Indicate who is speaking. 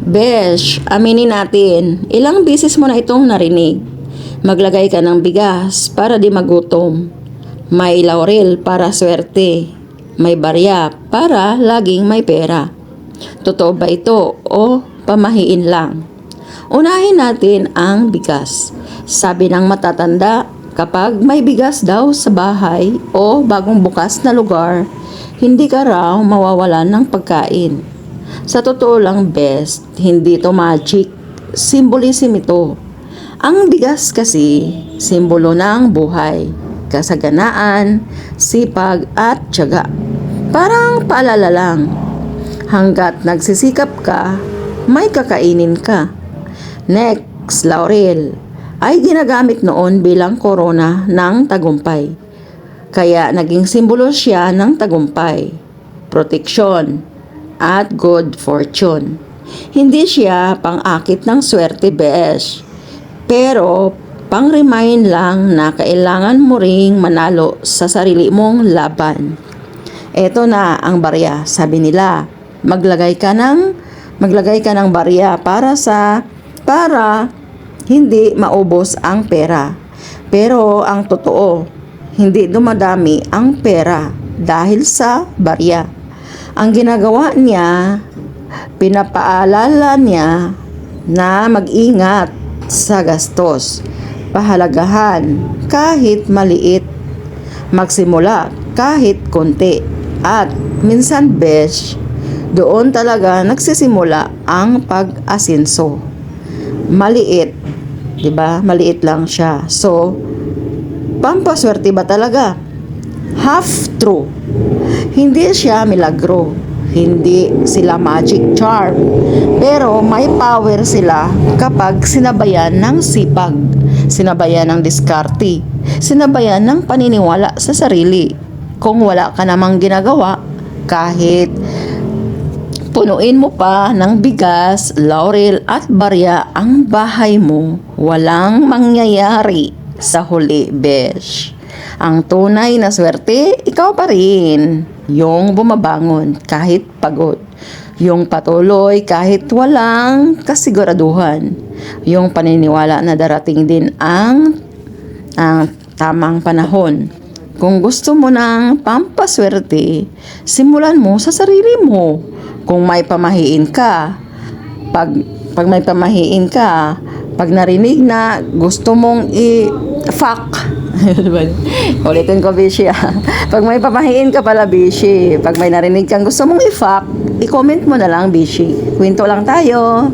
Speaker 1: Besh, aminin natin, ilang beses mo na itong narinig. Maglagay ka ng bigas para di magutom. May laurel para swerte. May barya para laging may pera. Totoo ba ito o pamahiin lang? Unahin natin ang bigas. Sabi ng matatanda, kapag may bigas daw sa bahay o bagong bukas na lugar, hindi ka raw mawawalan ng pagkain. Sa totoo lang, best, hindi ito magic. Symbolism ito. Ang bigas kasi, simbolo ng buhay, kasaganaan, sipag at tiyaga. Parang paalala lang, hanggat nagsisikap ka, may kakainin ka. Next, laurel ay ginagamit noon bilang korona ng tagumpay. Kaya naging simbolo siya ng tagumpay, proteksyon, at good fortune. Hindi siya pang-akit ng swerte, besh. Pero pang-remind lang na kailangan mo ring manalo sa sarili mong laban. Eto na ang barya. Sabi nila, maglagay ka ng barya para hindi maubos ang pera. Pero ang totoo, hindi dumadami ang pera dahil sa barya. Ang ginagawa niya, pinapaalala niya na mag-ingat sa gastos, pahalagahan kahit maliit, magsimula kahit konti, at minsan besh, doon talaga nagsisimula ang pag-asenso. Maliit, 'di ba? Maliit lang siya. So, pampaswerte ba talaga? Half true. Hindi siya milagro. Hindi sila magic charm. Pero may power sila kapag sinabayan ng sipag, sinabayan ng diskarte, sinabayan ng paniniwala sa sarili. Kung wala ka namang ginagawa, kahit punuin mo pa ng bigas, laurel at barya ang bahay mo, walang mangyayari sa huli, besh. Ang tunay na swerte, ikaw pa rin. Yung bumabangon kahit pagod. Yung patuloy kahit walang kasiguraduhan. Yung paniniwala na darating din ang tamang panahon. Kung gusto mo ng pampaswerte, simulan mo sa sarili mo. Kung may pamahiin ka, pag may pamahiin ka, pag narinig na gusto mong i-fuck, ulitin ko, Bishi. Pag may pamahiin ka pala, Bishi. Pag may narinig kang gusto mong i-fuck, i-comment mo na lang, Bishi. Kwento lang tayo.